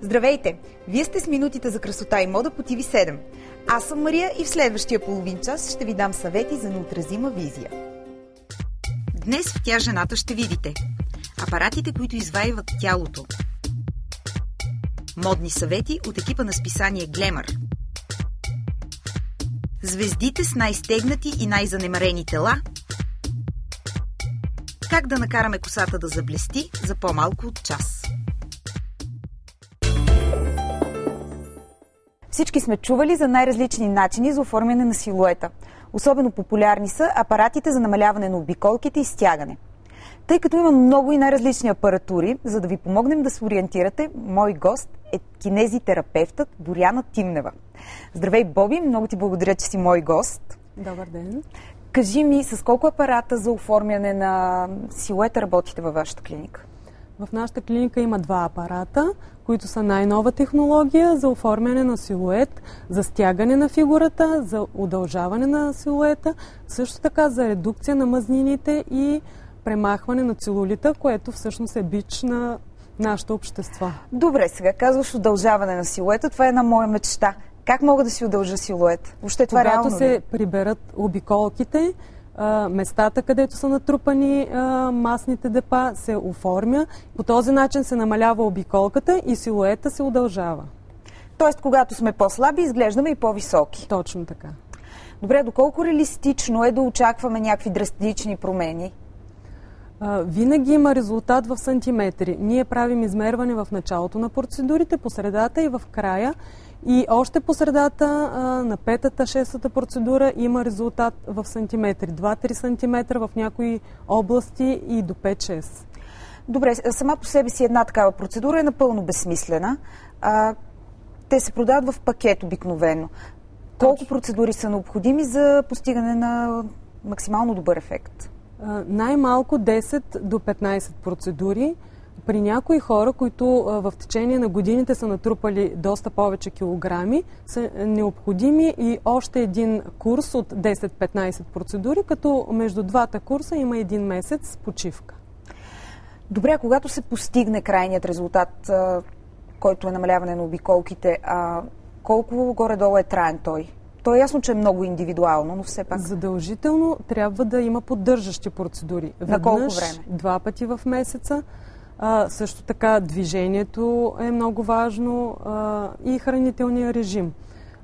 Здравейте! Вие сте с минутите за красота и мода по TV7. Аз съм Мария и в следващия половин час ще ви дам съвети за неотразима визия. Днес в Тя жената ще видите апаратите, които изваиват тялото. Модни съвети от екипа на списание Glamour. Звездите с най-стегнати и най-занемарени тела. Как да накараме косата да заблести за по-малко от час. Всички сме чували за най-различни начини за оформяне на силуета. Особено популярни са апаратите за намаляване на обиколките и стягане. Тъй като има много и най-различни апаратури, за да ви помогнем да се ориентирате, мой гост е кинезитерапевтът Боряна Тимнева. Здравей, Боби! Много ти благодаря, че си мой гост. Добър ден! Кажи ми, с колко апарата за оформяне на силуета работите във вашата клиника? В нашата клиника има два апарата, които са най-нова технология за оформяне на силует, за стягане на фигурата, за удължаване на силуета, също така за редукция на мазнините и премахване на целулита, което всъщност е бич на нашето общество. Добре, сега казваш удължаване на силуета, това е една моя мечта. Как мога да си удължа силует? Въобще това когато реално се приберат обиколките, местата, където са натрупани масните депа, се оформя. По този начин се намалява обиколката и силуета се удължава. Тоест, когато сме по-слаби, изглеждаме и по-високи. Точно така. Добре, доколко реалистично е да очакваме някакви драстични промени? Винаги има резултат в сантиметри. Ние правим измерване в началото на процедурите, по средата и в края. И още по средата на петата, шестата процедура има резултат в сантиметри. 2-3 сантиметра в някои области и до 5-6. Добре, сама по себе си една такава процедура е напълно безсмислена. Те се продават в пакет обикновено. Колко процедури са необходими за постигане на максимално добър ефект? Най-малко 10 до 15 процедури. При някои хора, които в течение на годините са натрупали доста повече килограми, са необходими и още един курс от 10-15 процедури, като между двата курса има един месец почивка. Добре, когато се постигне крайният резултат, който е намаляване на обиколките, колко горе-долу е траен той? То е ясно, че е много индивидуално, но все пак... Задължително трябва да има поддържащи процедури. На колко време? 2 пъти в месеца. Също така движението е много важно и хранителния режим.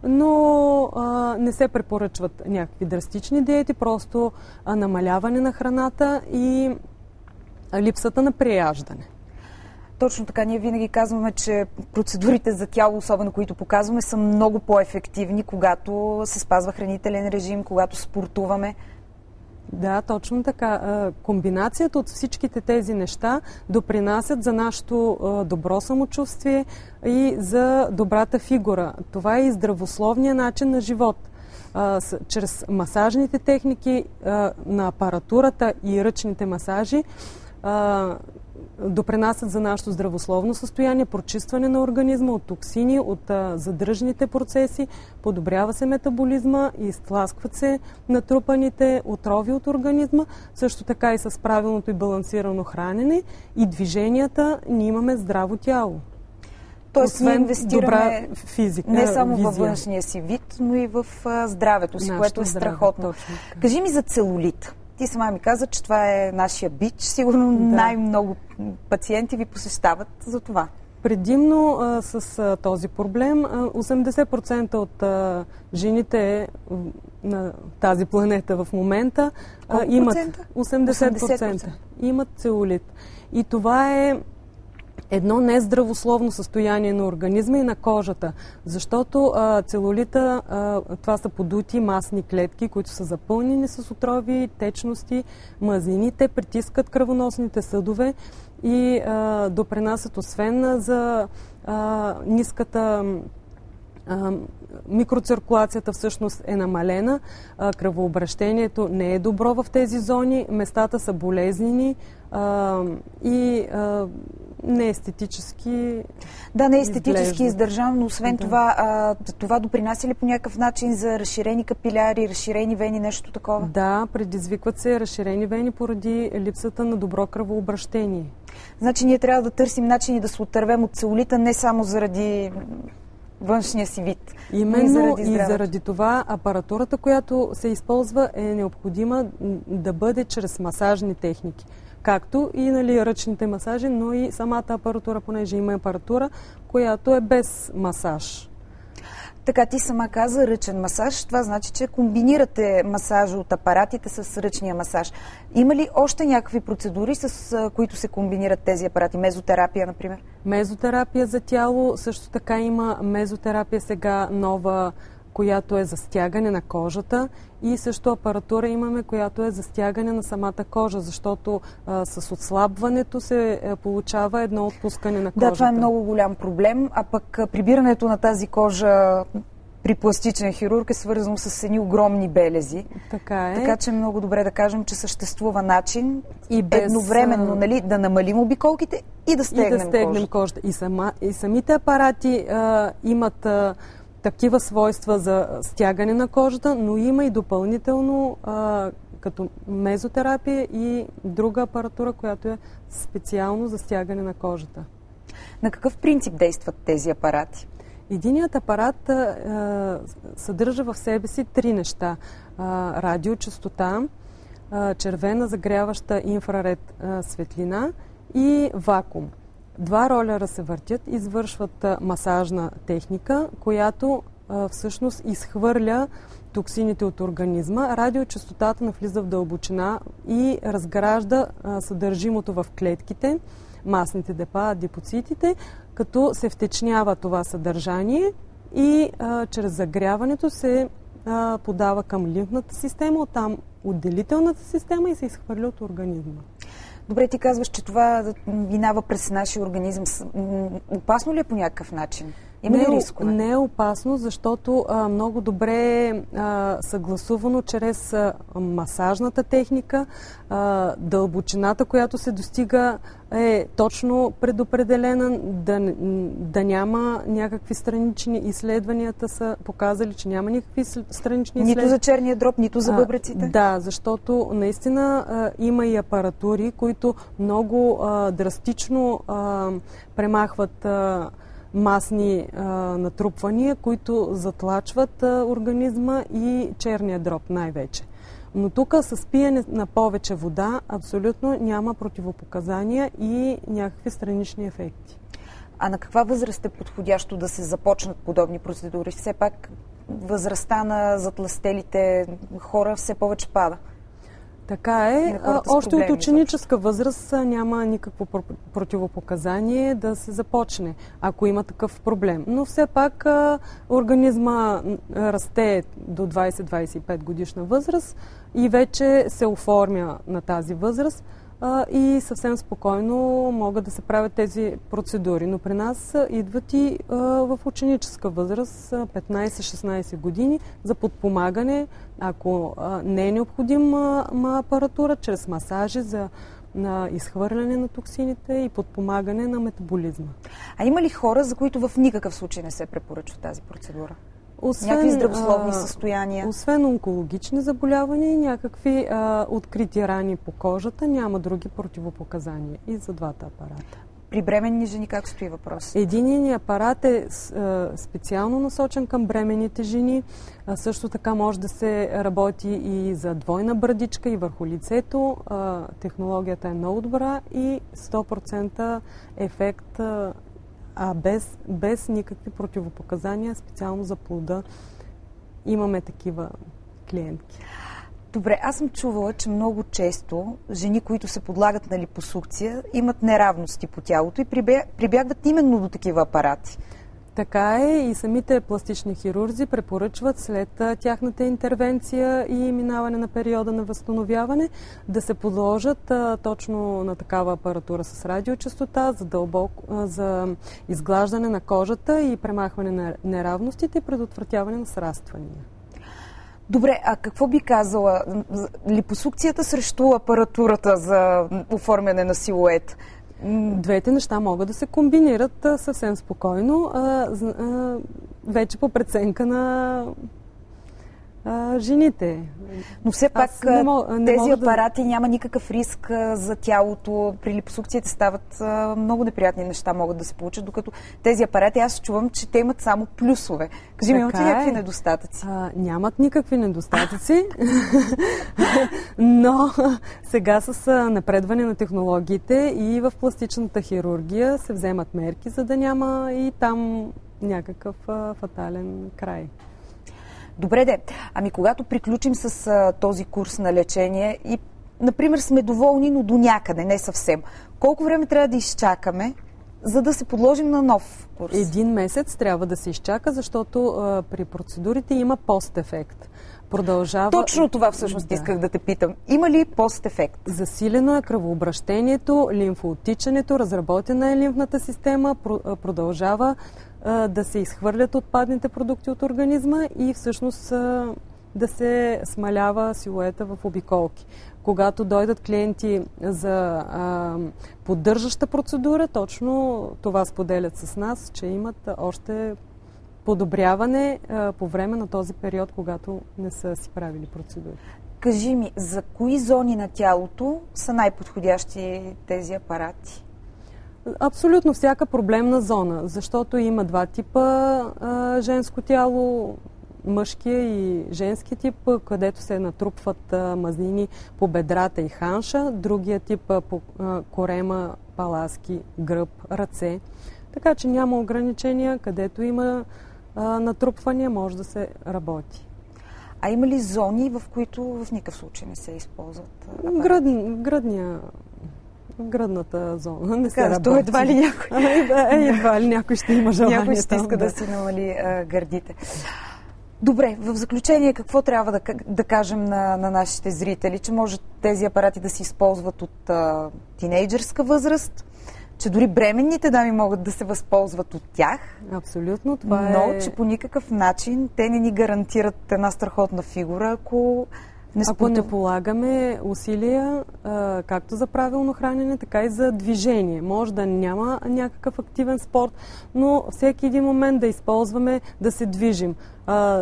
Но не се препоръчват някакви драстични диети, просто намаляване на храната и липсата на преяждане. Точно така, ние винаги казваме, че процедурите за тяло, особено които показваме, са много по-ефективни, когато се спазва хранителен режим, когато спортуваме. Да, точно така. Комбинацията от всичките тези неща допринасят за нашето добро самочувствие и за добрата фигура. Това е и здравословният начин на живот. Чрез масажните техники на апаратурата и ръчните масажи допринасят за нашето здравословно състояние, прочистване на организма от токсини, от задръжните процеси, подобрява се метаболизма и изтласкват се натрупаните отрови от организма. Също така и с правилното и балансирано хранене и движенията ние имаме здраво тяло. Тоест ние инвестираме физика, не само визия. във външния си вид, но и в здравето си, което е здраве, страхотно. Кажи ми за целулит. Ти сама ми каза, че това е нашия бич. Сигурно най-много пациенти ви посещават за това. Предимно с този проблем 80% от жените на тази планета в момента имат 80% имат целулит. И това е едно нездравословно състояние на организма и на кожата, защото целулита, това са подути масни клетки, които са запълнени с отрови, течности, мазнини. Те притискат кръвоносните съдове и допринасят освен за ниската микроциркулацията всъщност е намалена, кръвообращението не е добро в тези зони, местата са болезнени и неестетически. Да, неестетически издържан, но освен това, това допринася ли по някакъв начин за разширени капиляри, разширени вени, нещо такова? Да, предизвикват се разширени вени поради липсата на добро кръвообращение. Значи ние трябва да търсим начини да се отървем от целулита не само заради външния си вид. Именно и заради това апаратурата, която се използва, е необходима да бъде чрез масажни техники. Както и ръчните масажи, но и самата апаратура, понеже има апаратура, която е без масаж. Така, ти сама каза ръчен масаж. Това значи, че комбинирате масажа от апаратите с ръчния масаж. Има ли още някакви процедури, с които се комбинират тези апарати? Мезотерапия, например? Мезотерапия за тяло. Също така има мезотерапия сега нова, която е за стягане на кожата, и също апаратура имаме, която е за стягане на самата кожа, защото с отслабването се получава едно отпускане на кожата. Да, това е много голям проблем, а пък прибирането на тази кожа при пластичен хирург е свързано с едни огромни белези. Така е. Така че е много добре да кажем, че съществува начин и едновременно да намалим обиколките и да стегнем кожата. И самите апарати имат такива свойства за стягане на кожата, но има и допълнително като мезотерапия и друга апаратура, която е специално за стягане на кожата. На какъв принцип действат тези апарати? Единият апарат съдържа в себе си 3 неща. Радиочестота, червена загряваща инфраред светлина и вакуум. 2 ролера се въртят, извършват масажна техника, която всъщност изхвърля токсините от организма. Радиочестотата навлиза в дълбочина и разгражда съдържимото в клетките, масните депа, адипоцитите, като се втечнява това съдържание и чрез загряването се подава към лимфната система, оттам отделителната система и се изхвърля от организма. Добре, ти казваш, че това минава през нашия организъм. Опасно ли е по някакъв начин? Има ли рискове? Не е опасно, защото много добре е съгласувано чрез масажната техника. Дълбочината, която се достига, е точно предопределена, да няма някакви странични. Изследванията са показали, че няма никакви странични изследвания. Нито за черния дроб, нито за бъбреците? Да, защото наистина има и апаратури, които много драстично премахват масни натрупвания, които затлачват организма и черния дроб най-вече. Но тук с пиене на повече вода абсолютно няма противопоказания и някакви странични ефекти. А на каква възраст е подходящо да се започнат подобни процедури? Все пак възрастта на затлъстелите хора все повече пада. Така е. Още от ученическа възраст няма никакво противопоказание да се започне, ако има такъв проблем. Но все пак организма расте до 20-25 годишна възраст и вече се оформя на тази възраст и съвсем спокойно могат да се правят тези процедури. Но при нас идват и в ученическа възраст, 15-16 години, за подпомагане, ако не е необходима апаратура, чрез масажи за изхвърляне на токсините и подпомагане на метаболизма. А има ли хора, за които в никакъв случай не се препоръчва тази процедура? Някакви здравословни състояния? Освен онкологични заболявания и някакви открити рани по кожата, няма други противопоказания и за двата апарата. При бременни жени как стои въпрос? Единият апарат е специално насочен към бременните жени. Също така може да се работи и за двойна брадичка и върху лицето. Технологията е много добра и 100% ефект, без никакви противопоказания, специално за плода. Имаме такива клиентки. Добре, аз съм чувала, че много често жени, които се подлагат на липосукция, имат неравности по тялото и прибягват именно до такива апарати. Така е, и самите пластични хирурзи препоръчват след тяхната интервенция и минаване на периода на възстановяване да се подложат точно на такава апаратура с радиочестота за изглаждане на кожата и премахване на неравностите и предотвратяване на сраствания. Добре, а какво би казала липосукцията срещу апаратурата за оформяне на силует? Двете неща могат да се комбинират съвсем спокойно, вече по преценка на жените. Но все пак тези апарати няма никакъв риск за тялото. При липосукцията стават много неприятни неща, могат да се получат, докато тези апарати, аз чувам, че те имат само плюсове. Кажи ми, имат ли някакви недостатъци? Нямат никакви недостатъци, но сега с напредване на технологиите и в пластичната хирургия се вземат мерки, за да няма и там някакъв фатален край. Добре де. Ами когато приключим с този курс на лечение и, например, сме доволни, но до някъде, не съвсем, колко време трябва да изчакаме, за да се подложим на нов курс? 1 месец трябва да се изчака, защото при процедурите има постефект. Продължава... Точно това всъщност исках да те питам. Има ли постефект? Засилено е кръвообращението, лимфооттичането, разработена е лимфната система, продължава да се изхвърлят отпадните продукти от организма и всъщност да се смалява силуета в обиколки. Когато дойдат клиенти за поддържаща процедура, точно това споделят с нас, че имат още подобряване по време на този период, когато не са си правили процедури. Кажи ми, за кои зони на тялото са най-подходящи тези апарати? Абсолютно всяка проблемна зона, защото има 2 типа женско тяло, мъжкия и женски тип, където се натрупват мазнини по бедрата и ханша, другия тип по корема, паласки, гръб, ръце. Така че няма ограничения, където има натрупвания, може да се работи. А има ли зони, в които в никакъв случай не се използват гръдната зона не се работи. То едва ли някой? Едва ли някой ще има желание. Някой ще иска да си намали гърдите. Добре, в заключение какво трябва да кажем на нашите зрители? Че може тези апарати да се използват от тинейджърска възраст, че дори бременните дами могат да се възползват от тях. Абсолютно, но че по никакъв начин те не ни гарантират една страхотна фигура, ако не полагаме усилия както за правилно хранене, така и за движение. Може да няма някакъв активен спорт, но всеки един момент да използваме, да се движим,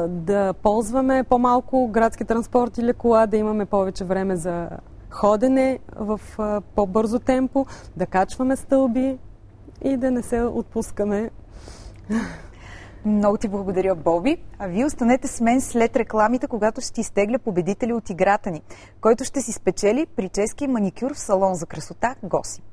да ползваме по-малко градски транспорт или кола, да имаме повече време за ходене в по-бързо темпо, да качваме стълби и да не се отпускаме. Много ти благодаря, Боби. А вие останете с мен след рекламите, когато ще изтегля победители от играта ни, който ще си спечели прически и маникюр в салон за красота Госип.